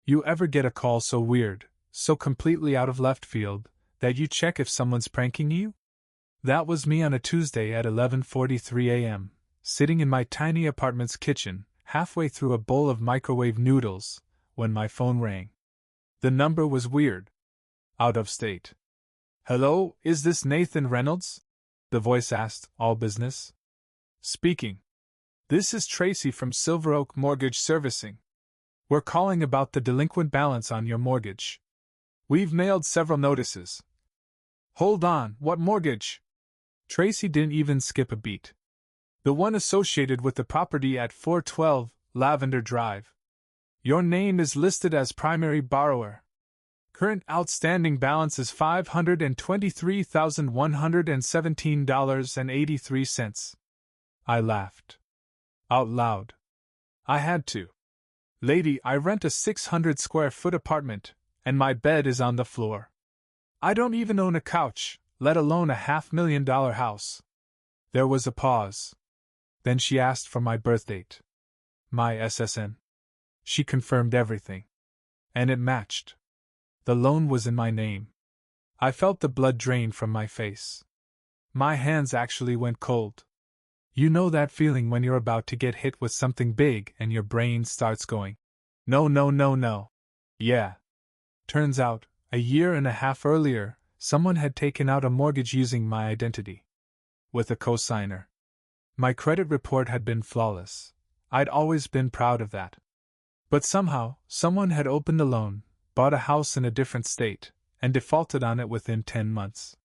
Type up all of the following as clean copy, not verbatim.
You ever get a call so weird, so completely out of left field, that you check if someone's pranking you? That was me on a Tuesday at 11:43 a.m., sitting in my tiny apartment's kitchen, halfway through a bowl of microwave noodles, when my phone rang. The number was weird. Out of state. "Hello, is this Nathan Reynolds?" the voice asked, all business. "Speaking. This is Tracy from Silver Oak Mortgage Servicing. We're calling about the delinquent balance on your mortgage. We've mailed several notices." "Hold on, what mortgage?" Tracy didn't even skip a beat. "The one associated with the property at 412 Lavender Drive. Your name is listed as primary borrower. Current outstanding balance is $523,117.83. I laughed. Out loud. I had to. "Lady, I rent a 600-square-foot apartment, and my bed is on the floor. I don't even own a couch, let alone a $500,000 house." There was a pause. Then she asked for my birthdate. My SSN. She confirmed everything. And it matched. The loan was in my name. I felt the blood drain from my face. My hands actually went cold. You know that feeling when you're about to get hit with something big and your brain starts going, "No, no, no, no." Yeah. Turns out, a year and a half earlier, someone had taken out a mortgage using my identity. With a cosigner. My credit report had been flawless. I'd always been proud of that. But somehow, someone had opened a loan, bought a house in a different state, and defaulted on it within 10 months.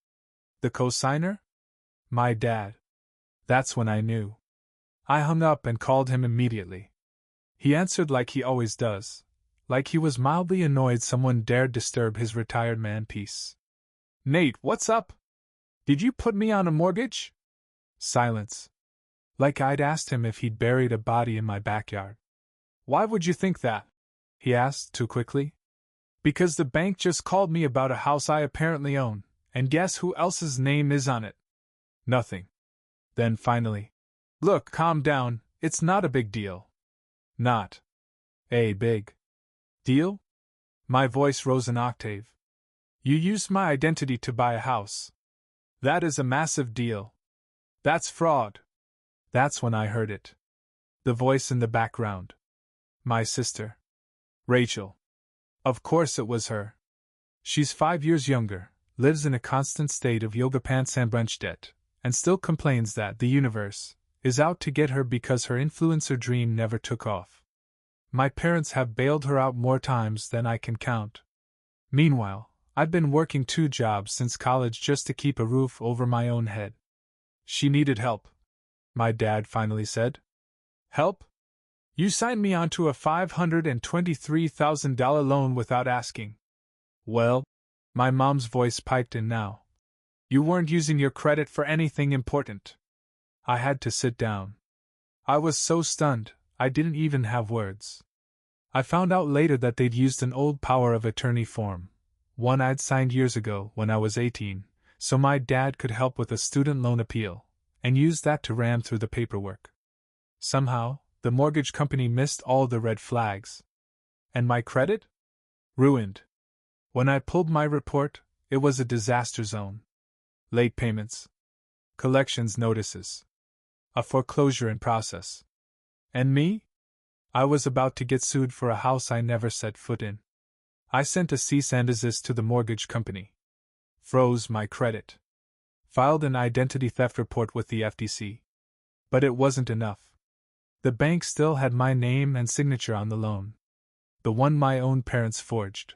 The cosigner? My dad. That's when I knew. I hung up and called him immediately. He answered like he always does, like he was mildly annoyed someone dared disturb his retired man peace. "Nate, what's up? Did you put me on a mortgage?" Silence. Like I'd asked him if he'd buried a body in my backyard. "Why would you think that?" he asked too quickly. "Because the bank just called me about a house I apparently own, and guess who else's name is on it?" Nothing. Then finally, "Look, calm down, it's not a big deal." Not a big deal? My voice rose an octave. "You used my identity to buy a house. That is a massive deal. That's fraud." That's when I heard it. The voice in the background. My sister. Rachel. Of course it was her. She's 5 years younger, lives in a constant state of yoga pants and brunch debt, and still complains that the universe is out to get her because her influencer dream never took off. My parents have bailed her out more times than I can count. Meanwhile, I've been working 2 jobs since college just to keep a roof over my own head. She needed help, my dad finally said. "Help? You signed me onto a $523,000 loan without asking." "Well," my mom's voice piped in now. "You weren't using your credit for anything important." I had to sit down. I was so stunned, I didn't even have words. I found out later that they'd used an old power of attorney form, one I'd signed years ago when I was 18, so my dad could help with a student loan appeal, and used that to ram through the paperwork. Somehow, the mortgage company missed all the red flags. And my credit? Ruined. When I pulled my report, it was a disaster zone. Late payments. Collections notices. A foreclosure in process. And me? I was about to get sued for a house I never set foot in. I sent a cease and desist to the mortgage company. Froze my credit. Filed an identity theft report with the FTC. But it wasn't enough. The bank still had my name and signature on the loan. The one my own parents forged.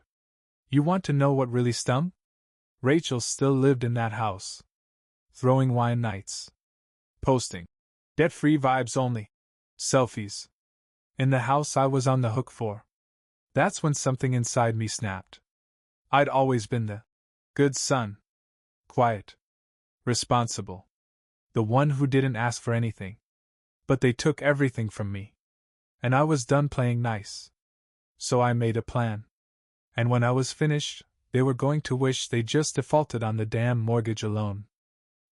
You want to know what really stung? Rachel still lived in that house. Throwing wine nights. Posting. Debt-free vibes only. Selfies. In the house I was on the hook for. That's when something inside me snapped. I'd always been the good son. Quiet. Responsible. The one who didn't ask for anything. But they took everything from me. And I was done playing nice. So I made a plan. And when I was finished, they were going to wish they just defaulted on the damn mortgage alone.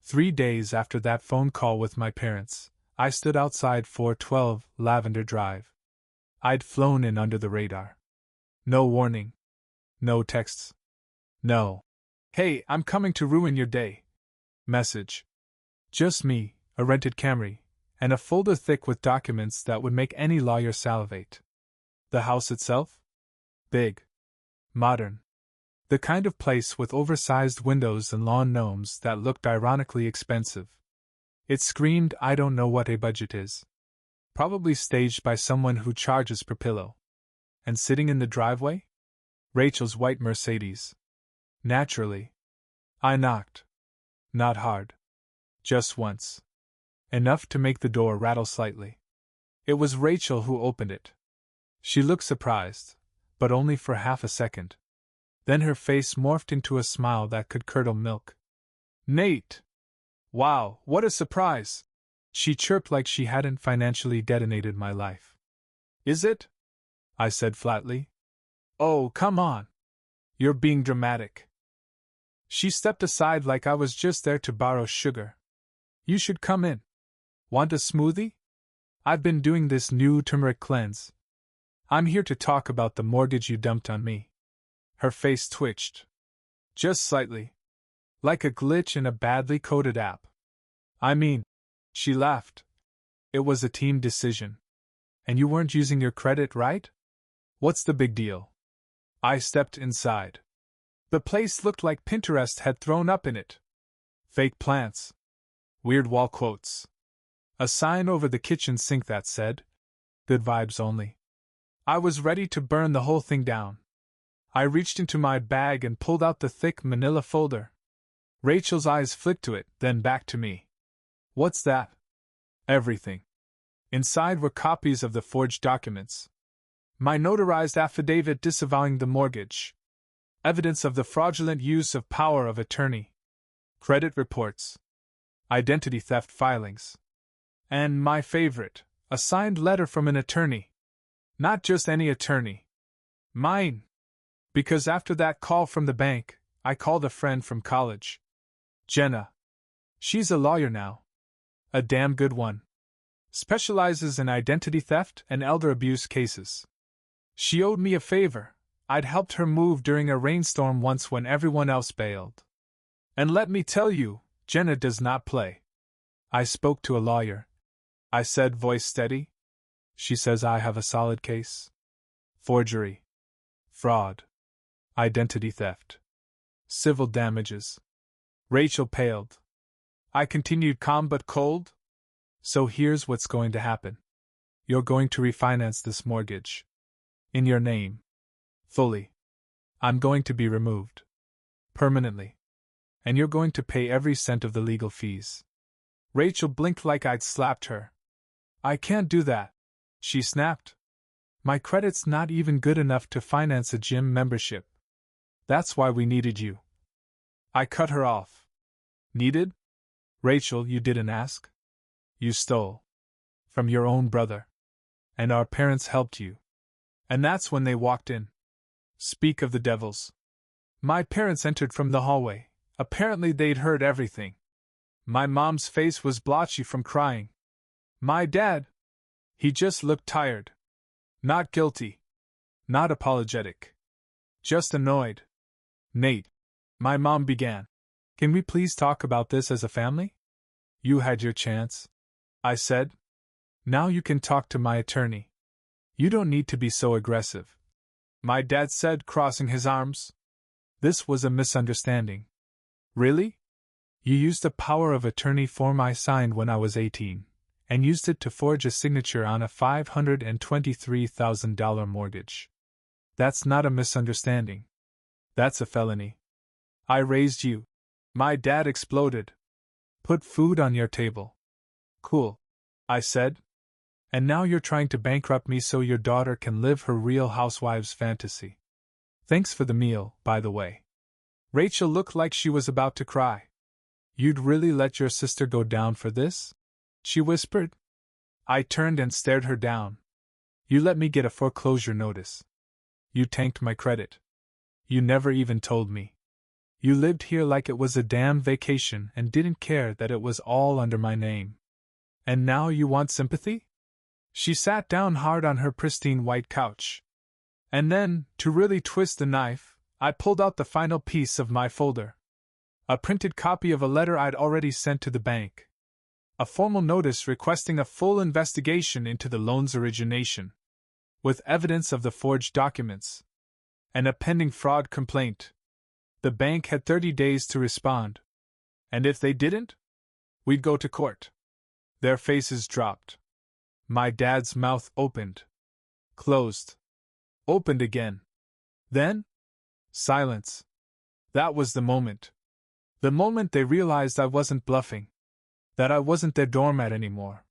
3 days after that phone call with my parents, I stood outside 412 Lavender Drive. I'd flown in under the radar. No warning. No texts. No. Hey, I'm coming to ruin your day. Message. Just me, a rented Camry, and a folder thick with documents that would make any lawyer salivate. The house itself? Big. Modern. The kind of place with oversized windows and lawn gnomes that looked ironically expensive. It screamed, I don't know what a budget is. Probably staged by someone who charges per pillow. And sitting in the driveway? Rachel's white Mercedes. Naturally. I knocked. Not hard. Just once. Enough to make the door rattle slightly. It was Rachel who opened it. She looked surprised, but only for half a second. Then her face morphed into a smile that could curdle milk. Nate! Wow, what a surprise! She chirped like she hadn't financially detonated my life. Is it? I said flatly. Oh, come on. You're being dramatic. She stepped aside like I was just there to borrow sugar. You should come in. Want a smoothie? I've been doing this new turmeric cleanse. I'm here to talk about the mortgage you dumped on me. Her face twitched. Just slightly. Like a glitch in a badly coded app. I mean, she laughed. It was a team decision. And you weren't using your credit, right? What's the big deal? I stepped inside. The place looked like Pinterest had thrown up in it. Fake plants. Weird wall quotes. A sign over the kitchen sink that said, "Good vibes only." I was ready to burn the whole thing down. I reached into my bag and pulled out the thick manila folder. Rachel's eyes flicked to it, then back to me. What's that? Everything. Inside were copies of the forged documents. My notarized affidavit disavowing the mortgage. Evidence of the fraudulent use of power of attorney. Credit reports. Identity theft filings. And my favorite, a signed letter from an attorney. Not just any attorney. Mine. Because after that call from the bank, I called a friend from college. Jenna. She's a lawyer now. A damn good one. Specializes in identity theft and elder abuse cases. She owed me a favor. I'd helped her move during a rainstorm once when everyone else bailed. And let me tell you, Jenna does not play. I spoke to a lawyer. I said, voice steady. She says I have a solid case. Forgery. Fraud. Identity theft. Civil damages. Rachel paled. I continued calm but cold. So here's what's going to happen. You're going to refinance this mortgage. In your name. Fully. I'm going to be removed. Permanently. And you're going to pay every cent of the legal fees. Rachel blinked like I'd slapped her. I can't do that, she snapped. My credit's not even good enough to finance a gym membership. That's why we needed you. I cut her off. Needed? Rachel, you didn't ask. You stole. From your own brother. And our parents helped you. And that's when they walked in. Speak of the devils. My parents entered from the hallway. Apparently they'd heard everything. My mom's face was blotchy from crying. My dad? He just looked tired. Not guilty. Not apologetic. Just annoyed. Nate. My mom began. Can we please talk about this as a family? You had your chance, I said. Now you can talk to my attorney. You don't need to be so aggressive. My dad said, crossing his arms. This was a misunderstanding. Really? You used the power of attorney form I signed when I was 18, and used it to forge a signature on a $523,000 mortgage. That's not a misunderstanding. That's a felony. I raised you. My dad exploded. Put food on your table. Cool, I said. And now you're trying to bankrupt me so your daughter can live her Real Housewives fantasy. Thanks for the meal, by the way. Rachel looked like she was about to cry. You'd really let your sister go down for this? She whispered. I turned and stared her down. You let me get a foreclosure notice. You tanked my credit. You never even told me. You lived here like it was a damn vacation and didn't care that it was all under my name. And now you want sympathy? She sat down hard on her pristine white couch. And then, to really twist the knife, I pulled out the final piece of my folder. A printed copy of a letter I'd already sent to the bank. A formal notice requesting a full investigation into the loan's origination, with evidence of the forged documents, and a pending fraud complaint. The bank had 30 days to respond. And if they didn't, we'd go to court. Their faces dropped. My dad's mouth opened. Closed. Opened again. Then? Silence. That was the moment. The moment they realized I wasn't bluffing. That I wasn't their doormat anymore.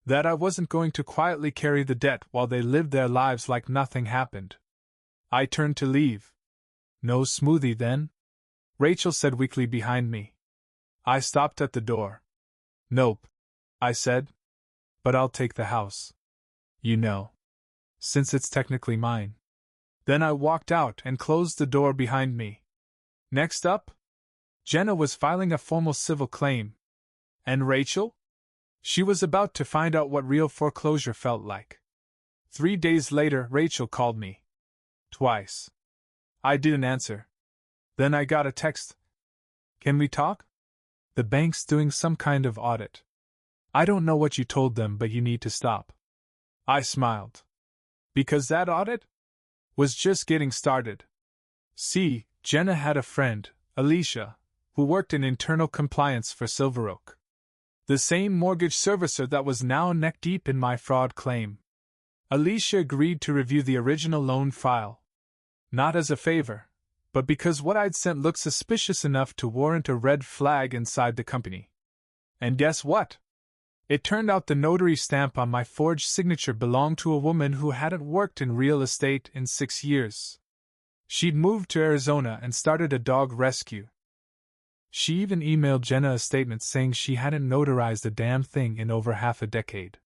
That I wasn't going to quietly carry the debt while they lived their lives like nothing happened. I turned to leave. No smoothie then? Rachel said weakly behind me. I stopped at the door. Nope, I said. But I'll take the house. You know. Since it's technically mine. Then I walked out and closed the door behind me. Next up? Jenna was filing a formal civil claim. And Rachel? She was about to find out what real foreclosure felt like. 3 days later, Rachel called me. Twice. I didn't answer. Then I got a text. Can we talk? The bank's doing some kind of audit. I don't know what you told them, but you need to stop. I smiled. Because that audit was just getting started. See, Jenna had a friend, Alicia, who worked in internal compliance for Silver Oak. The same mortgage servicer that was now neck-deep in my fraud claim. Alicia agreed to review the original loan file. Not as a favor, but because what I'd sent looked suspicious enough to warrant a red flag inside the company. And guess what? It turned out the notary stamp on my forged signature belonged to a woman who hadn't worked in real estate in 6 years. She'd moved to Arizona and started a dog rescue. She even emailed Jenna a statement saying she hadn't notarized a damn thing in over half a decade.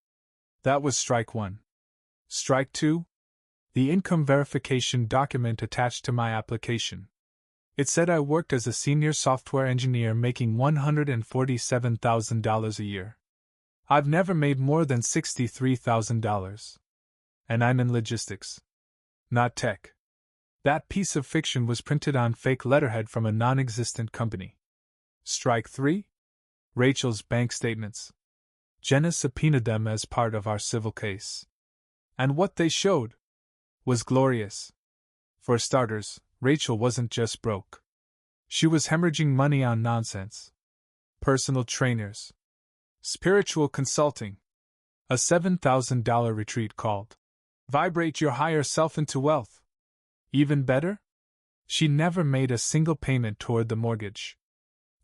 That was strike one. Strike two? The income verification document attached to my application. It said I worked as a senior software engineer making $147,000 a year. I've never made more than $63,000. And I'm in logistics. Not tech. That piece of fiction was printed on fake letterhead from a non-existent company. Strike 3? Rachel's bank statements. Jenna subpoenaed them as part of our civil case. And what they showed was glorious. For starters, Rachel wasn't just broke. She was hemorrhaging money on nonsense. Personal trainers. Spiritual consulting. A $7,000 retreat called Vibrate Your Higher Self into Wealth. Even better? She never made a single payment toward the mortgage.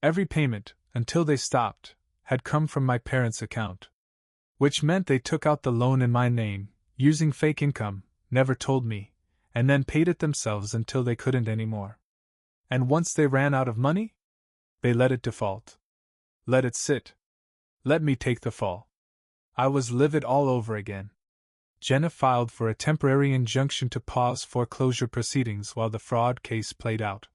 Every payment, until they stopped, had come from my parents' account. Which meant they took out the loan in my name, using fake income, never told me, and then paid it themselves until they couldn't anymore. And once they ran out of money, they let it default. Let it sit. Let me take the fall. I was livid all over again. Jenna filed for a temporary injunction to pause foreclosure proceedings while the fraud case played out.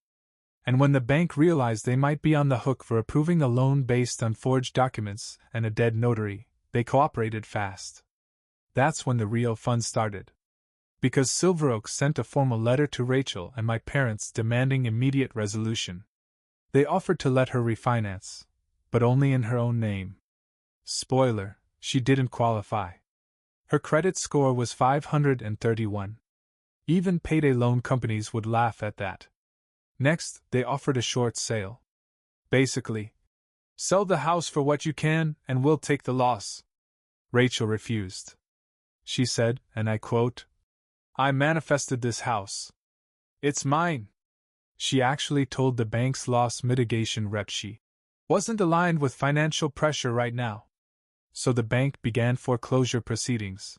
And when the bank realized they might be on the hook for approving a loan based on forged documents and a dead notary, they cooperated fast. That's when the real fun started. Because Silver Oak sent a formal letter to Rachel and my parents demanding immediate resolution. They offered to let her refinance, but only in her own name. Spoiler, she didn't qualify. Her credit score was 531. Even payday loan companies would laugh at that. Next, they offered a short sale. Basically, sell the house for what you can and we'll take the loss. Rachel refused. She said, and I quote, "I manifested this house. It's mine." She actually told the bank's loss mitigation rep she wasn't aligned with financial pressure right now. So the bank began foreclosure proceedings.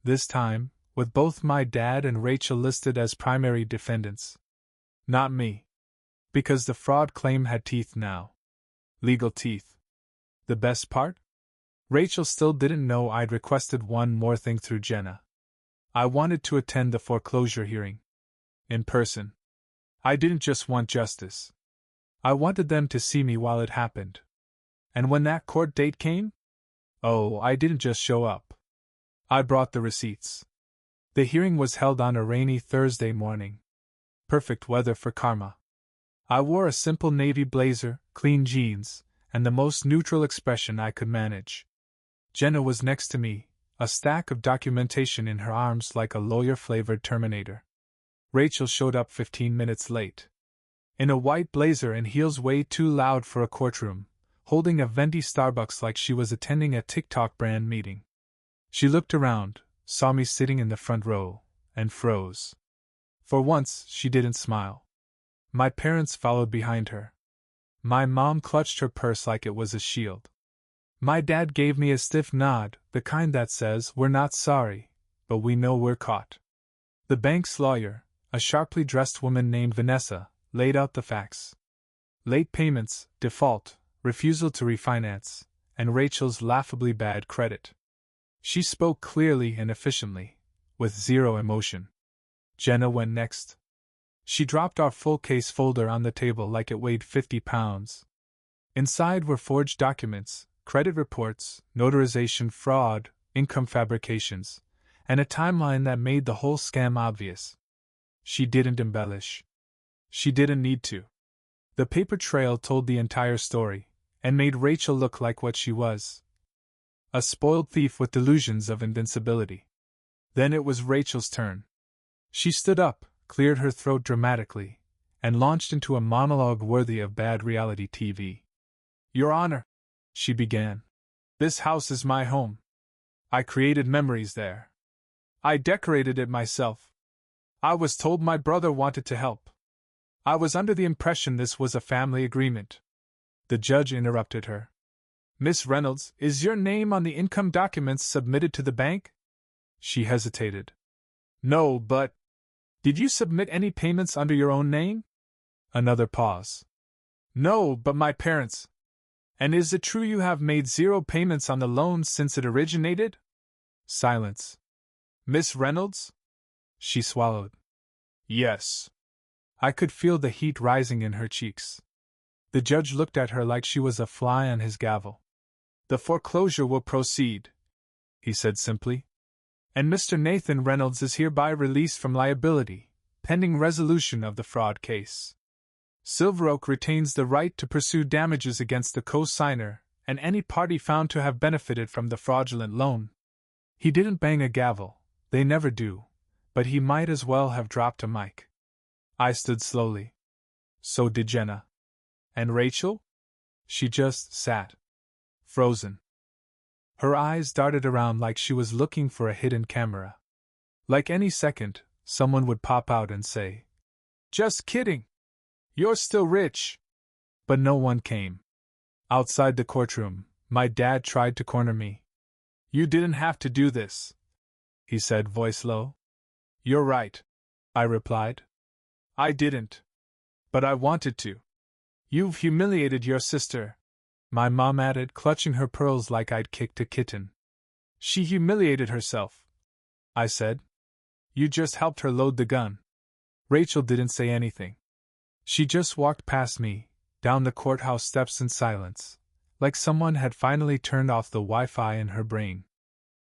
This time, with both my dad and Rachel listed as primary defendants. Not me. Because the fraud claim had teeth now. Legal teeth. The best part? Rachel still didn't know I'd requested one more thing through Jenna. I wanted to attend the foreclosure hearing. In person. I didn't just want justice. I wanted them to see me while it happened. And when that court date came? Oh, I didn't just show up. I brought the receipts. The hearing was held on a rainy Thursday morning. Perfect weather for karma. I wore a simple navy blazer, clean jeans, and the most neutral expression I could manage. Jenna was next to me, a stack of documentation in her arms like a lawyer-flavored Terminator. Rachel showed up 15 minutes late. In a white blazer and heels way too loud for a courtroom, holding a venti Starbucks like she was attending a TikTok brand meeting. She looked around, saw me sitting in the front row, and froze. For once, she didn't smile. My parents followed behind her. My mom clutched her purse like it was a shield. My dad gave me a stiff nod, the kind that says, "We're not sorry, but we know we're caught." The bank's lawyer, a sharply dressed woman named Vanessa, laid out the facts. Late payments, default, refusal to refinance, and Rachel's laughably bad credit. She spoke clearly and efficiently, with zero emotion. Jenna went next. She dropped our full case folder on the table like it weighed 50 pounds. Inside were forged documents, credit reports, notarization fraud, income fabrications, and a timeline that made the whole scam obvious. She didn't embellish. She didn't need to. The paper trail told the entire story, and made Rachel look like what she was: a spoiled thief with delusions of invincibility. Then it was Rachel's turn. She stood up, cleared her throat dramatically, and launched into a monologue worthy of bad reality TV. "Your Honor," she began, "this house is my home. I created memories there. I decorated it myself. I was told my brother wanted to help. I was under the impression this was a family agreement." The judge interrupted her. "Miss Reynolds, is your name on the income documents submitted to the bank?" She hesitated. "No, but did you submit any payments under your own name?" Another pause. "No, but my parents. And is it true you have made 0 payments on the loan since it originated?" Silence. "Miss Reynolds?" She swallowed. "Yes." I could feel the heat rising in her cheeks. The judge looked at her like she was a fly on his gavel. "The foreclosure will proceed," he said simply. "And Mr. Nathan Reynolds is hereby released from liability, pending resolution of the fraud case. Silver Oak retains the right to pursue damages against the co-signer and any party found to have benefited from the fraudulent loan." He didn't bang a gavel, they never do, but he might as well have dropped a mic. I stood slowly. So did Jenna. And Rachel? She just sat. Frozen. Her eyes darted around like she was looking for a hidden camera. Like any second, someone would pop out and say, "Just kidding! You're still rich!" But no one came. Outside the courtroom, my dad tried to corner me. "You didn't have to do this," he said, voice low. "You're right," I replied. "I didn't. But I wanted to. You've humiliated your sister," my mom added, clutching her pearls like I'd kicked a kitten. "She humiliated herself," I said. "You just helped her load the gun." Rachel didn't say anything. She just walked past me, down the courthouse steps in silence, like someone had finally turned off the Wi-Fi in her brain.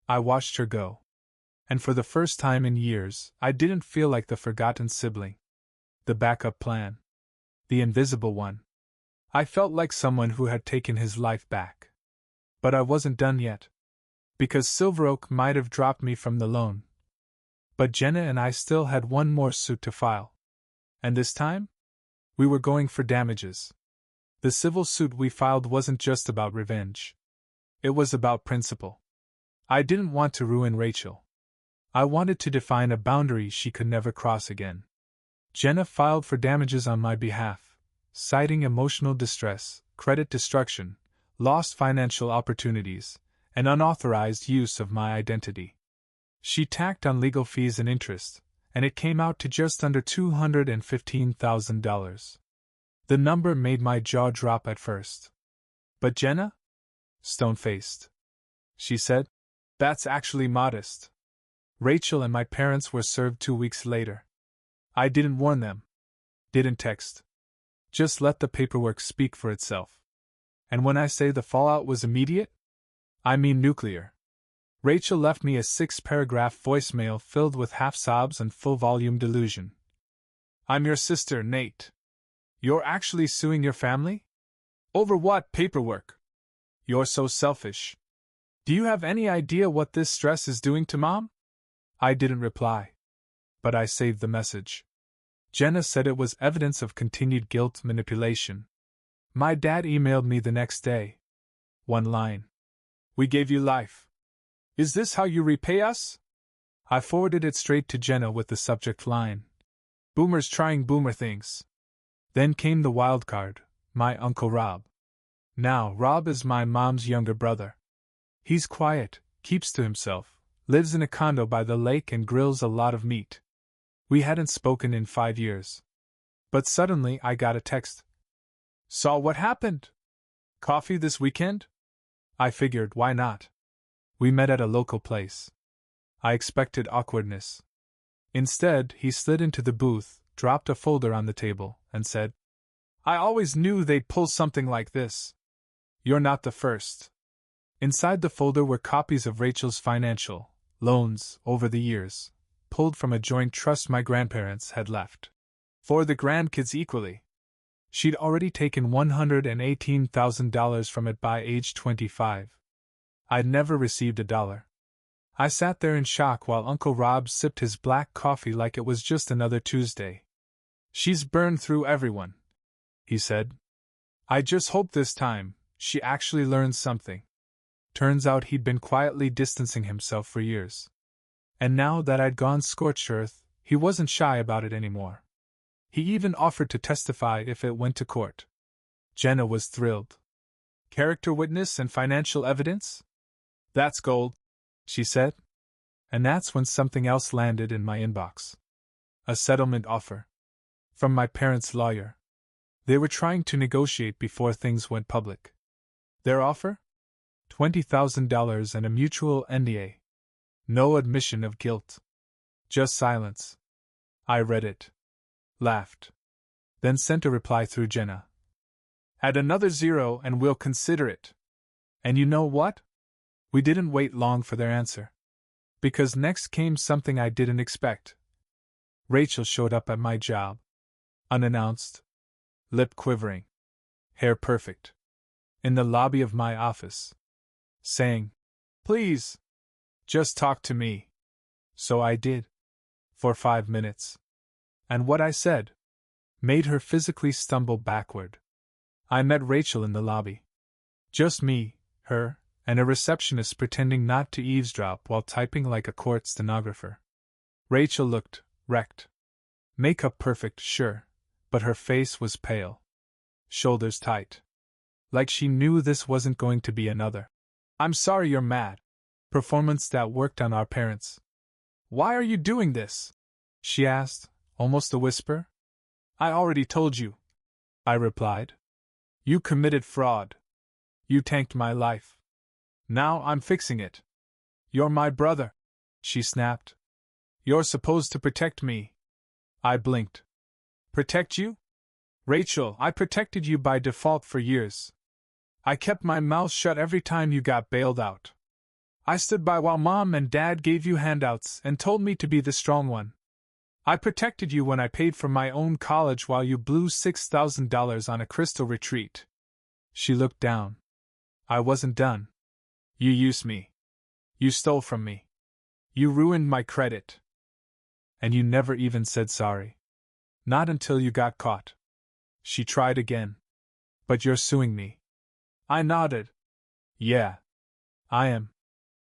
I watched her go. And for the first time in years, I didn't feel like the forgotten sibling. The backup plan. The invisible one. I felt like someone who had taken his life back. But I wasn't done yet. Because Silver Oak might have dropped me from the loan. But Jenna and I still had one more suit to file. And this time? We were going for damages. The civil suit we filed wasn't just about revenge. It was about principle. I didn't want to ruin Rachel. I wanted to define a boundary she could never cross again. Jenna filed for damages on my behalf, citing emotional distress, credit destruction, lost financial opportunities, and unauthorized use of my identity. She tacked on legal fees and interest, and it came out to just under $215,000. The number made my jaw drop at first. "But Jenna?" Stone-faced. She said, "That's actually modest." Rachel and my parents were served 2 weeks later. I didn't warn them. Didn't text. Just let the paperwork speak for itself. And when I say the fallout was immediate, I mean nuclear. Rachel left me a 6-paragraph voicemail filled with half-sobs and full-volume delusion. I'm your sister, Nate. You're actually suing your family? Over what paperwork? You're so selfish. Do you have any idea what this stress is doing to Mom? I didn't reply. But I saved the message. Jenna said it was evidence of continued guilt manipulation. My dad emailed me the next day. One line. We gave you life. Is this how you repay us? I forwarded it straight to Jenna with the subject line. Boomers trying boomer things. Then came the wild card, my Uncle Rob. Now, Rob is my mom's younger brother. He's quiet, keeps to himself, lives in a condo by the lake and grills a lot of meat. We hadn't spoken in 5 years. But suddenly I got a text. Saw what happened? Coffee this weekend? I figured, why not? We met at a local place. I expected awkwardness. Instead, he slid into the booth, dropped a folder on the table, and said, I always knew they'd pull something like this. You're not the first. Inside the folder were copies of Rachel's financial loans over the years, pulled from a joint trust my grandparents had left. For the grandkids equally. She'd already taken $118,000 from it by age 25. I'd never received $1. I sat there in shock while Uncle Rob sipped his black coffee like it was just another Tuesday. She's burned through everyone, he said. I just hope this time she actually learns something. Turns out he'd been quietly distancing himself for years. And now that I'd gone scorched earth, he wasn't shy about it anymore. He even offered to testify if it went to court. Jenna was thrilled. Character witness and financial evidence? That's gold, she said. And that's when something else landed in my inbox. A settlement offer. From my parents' lawyer. They were trying to negotiate before things went public. Their offer? $20,000 and a mutual NDA. No admission of guilt. Just silence. I read it. Laughed. Then sent a reply through Jenna. Add another 0 and we'll consider it. And you know what? We didn't wait long for their answer. Because next came something I didn't expect. Rachel showed up at my job. Unannounced. Lip quivering. Hair perfect. In the lobby of my office. Saying, Please. Just talk to me. So I did. For 5 minutes. And what I said made her physically stumble backward. I met Rachel in the lobby. Just me, her, and a receptionist pretending not to eavesdrop while typing like a court stenographer. Rachel looked wrecked. Makeup perfect, sure, but her face was pale. Shoulders tight. Like she knew this wasn't going to be another I'm sorry you're mad performance that worked on our parents. Why are you doing this? She asked, almost a whisper. I already told you, I replied. You committed fraud. You tanked my life. Now I'm fixing it. You're my brother, she snapped. You're supposed to protect me. I blinked. Protect you? Rachel, I protected you by default for years. I kept my mouth shut every time you got bailed out. I stood by while Mom and Dad gave you handouts and told me to be the strong one. I protected you when I paid for my own college while you blew $6,000 on a crystal retreat. She looked down. I wasn't done. You used me. You stole from me. You ruined my credit. And you never even said sorry. Not until you got caught. She tried again. But you're suing me. I nodded. Yeah. I am.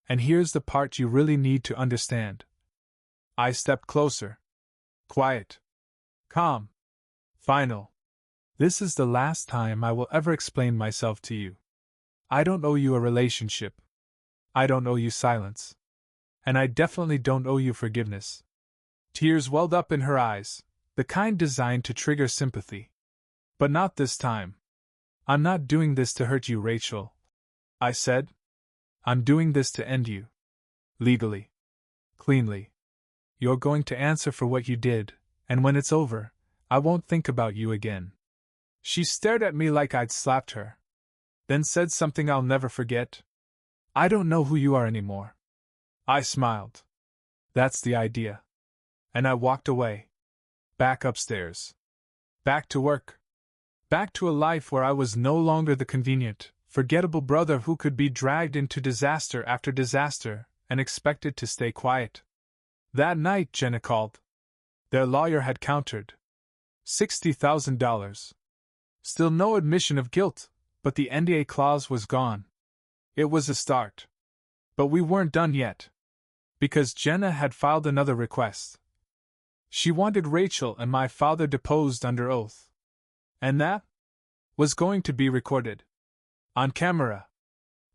And here's the part you really need to understand. I stepped closer. Quiet. Calm. Final. This is the last time I will ever explain myself to you. I don't owe you a relationship. I don't owe you silence. And I definitely don't owe you forgiveness. Tears welled up in her eyes, the kind designed to trigger sympathy. But not this time. I'm not doing this to hurt you, Rachel, I said. I'm doing this to end you. Legally. Cleanly. You're going to answer for what you did, and when it's over, I won't think about you again. She stared at me like I'd slapped her. Then said something I'll never forget. I don't know who you are anymore. I smiled. That's the idea. And I walked away. Back upstairs. Back to work. Back to a life where I was no longer the convenient, forgettable brother who could be dragged into disaster after disaster and expected to stay quiet. That night, Jenna called. Their lawyer had countered. $60,000. Still no admission of guilt, but the NDA clause was gone. It was a start. But we weren't done yet. Because Jenna had filed another request. She wanted Rachel and my father deposed under oath. And that was going to be recorded. On camera.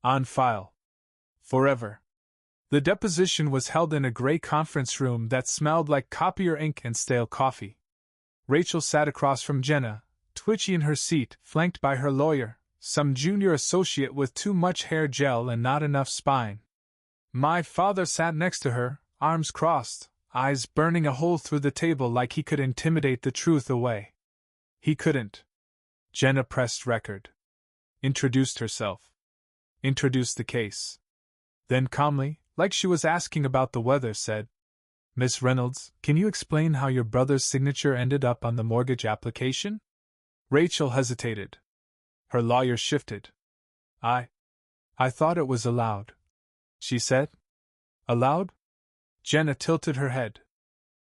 On file. Forever. The deposition was held in a gray conference room that smelled like copier ink and stale coffee. Rachel sat across from Jenna, twitchy in her seat, flanked by her lawyer, some junior associate with too much hair gel and not enough spine. My father sat next to her, arms crossed, eyes burning a hole through the table like he could intimidate the truth away. He couldn't. Jenna pressed record. Introduced herself. Introduced the case. Then calmly, like she was asking about the weather, said, Miss Reynolds, can you explain how your brother's signature ended up on the mortgage application? Rachel hesitated. Her lawyer shifted. I thought it was allowed, she said. Allowed? Jenna tilted her head.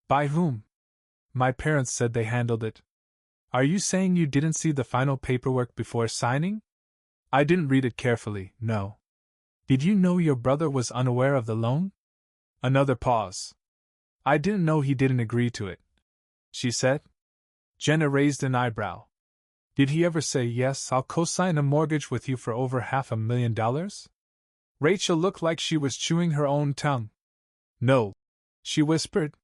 By whom? My parents said they handled it. Are you saying you didn't see the final paperwork before signing? I didn't read it carefully, no. Did you know your brother was unaware of the loan? Another pause. I didn't know he didn't agree to it, she said. Jenna raised an eyebrow. Did he ever say, yes, I'll co-sign a mortgage with you for over $500,000? Rachel looked like she was chewing her own tongue. No, she whispered.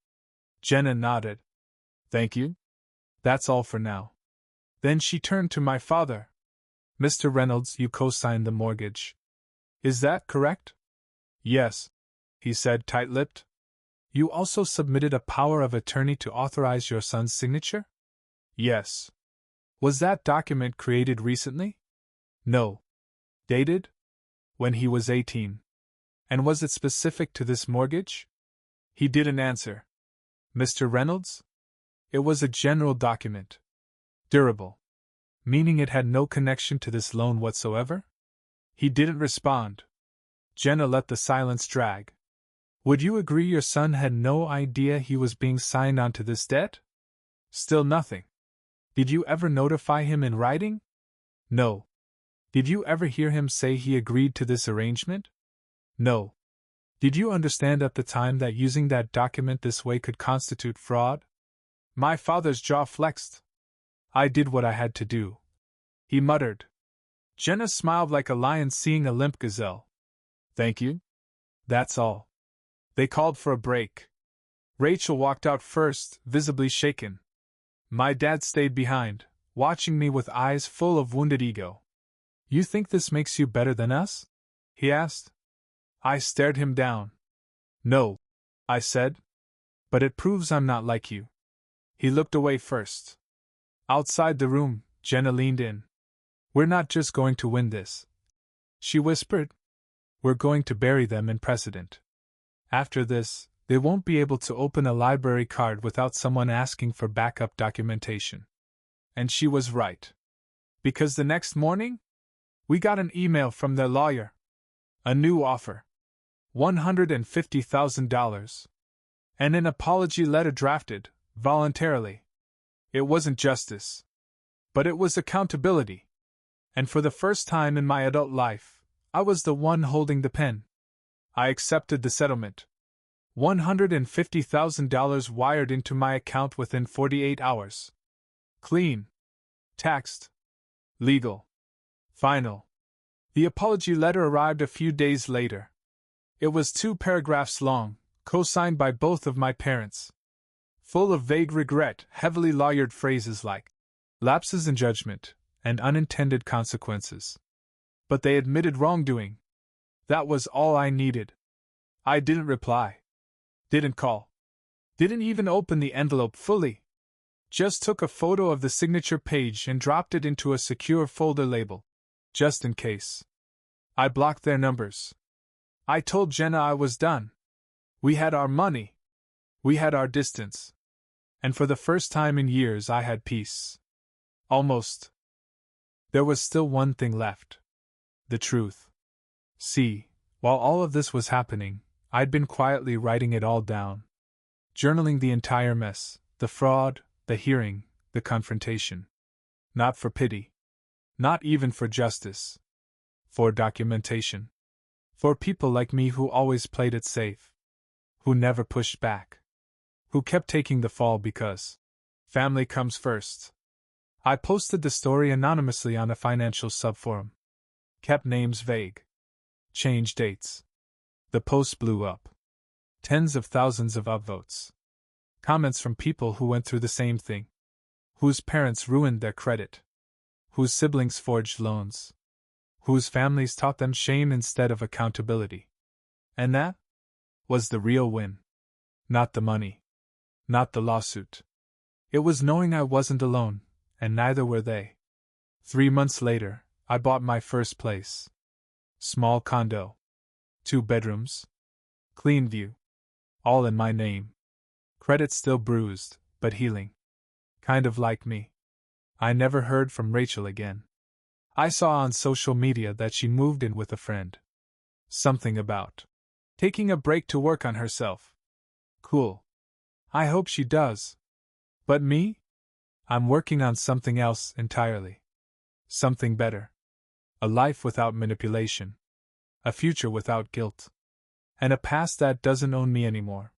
Jenna nodded. Thank you. That's all for now. Then she turned to my father. Mr. Reynolds, you co-signed the mortgage. Is that correct? Yes, he said, tight-lipped. You also submitted a power of attorney to authorize your son's signature? Yes. Was that document created recently? No. Dated? When he was 18. And was it specific to this mortgage? He didn't answer. Mr. Reynolds? It was a general document. Durable. Meaning it had no connection to this loan whatsoever? He didn't respond. Jenna let the silence drag. Would you agree your son had no idea he was being signed onto this debt? Still nothing. Did you ever notify him in writing? No. Did you ever hear him say he agreed to this arrangement? No. Did you understand at the time that using that document this way could constitute fraud? My father's jaw flexed. I did what I had to do, he muttered. Jenna smiled like a lion seeing a limp gazelle. Thank you. That's all. They called for a break. Rachel walked out first, visibly shaken. My dad stayed behind, watching me with eyes full of wounded ego. You think this makes you better than us? He asked. I stared him down. No, I said. But it proves I'm not like you. He looked away first. Outside the room, Jenna leaned in. We're not just going to win this, she whispered. We're going to bury them in precedent. After this, they won't be able to open a library card without someone asking for backup documentation. And she was right. Because the next morning, we got an email from their lawyer. A new offer. $150,000. And an apology letter drafted, voluntarily. It wasn't justice. But it was accountability. And for the first time in my adult life, I was the one holding the pen. I accepted the settlement. $150,000 wired into my account within 48 hours. Clean. Taxed. Legal. Final. The apology letter arrived a few days later. It was 2 paragraphs long, co-signed by both of my parents. Full of vague regret, heavily lawyered phrases like lapses in judgment and unintended consequences. But they admitted wrongdoing. That was all I needed. I didn't reply. Didn't call. Didn't even open the envelope fully. Just took a photo of the signature page and dropped it into a secure folder label. Just in case. I blocked their numbers. I told Jenna I was done. We had our money. We had our distance. And for the first time in years I had peace. Almost. There was still one thing left. The truth. See, while all of this was happening, I'd been quietly writing it all down. Journaling the entire mess, the fraud, the hearing, the confrontation. Not for pity. Not even for justice. For documentation. For people like me who always played it safe. Who never pushed back. Who kept taking the fall because family comes first. I posted the story anonymously on a financial subforum. Kept names vague. Changed dates. The post blew up. Tens of thousands of upvotes. Comments from people who went through the same thing. Whose parents ruined their credit. Whose siblings forged loans. Whose families taught them shame instead of accountability. And that was the real win. Not the money. Not the lawsuit. It was knowing I wasn't alone, and neither were they. 3 months later, I bought my first place. Small condo. 2 bedrooms. Clean view. All in my name. Credit still bruised, but healing. Kind of like me. I never heard from Rachel again. I saw on social media that she moved in with a friend. Something about taking a break to work on herself. Cool. I hope she does. But me? I'm working on something else entirely. Something better. A life without manipulation. A future without guilt. And a past that doesn't own me anymore.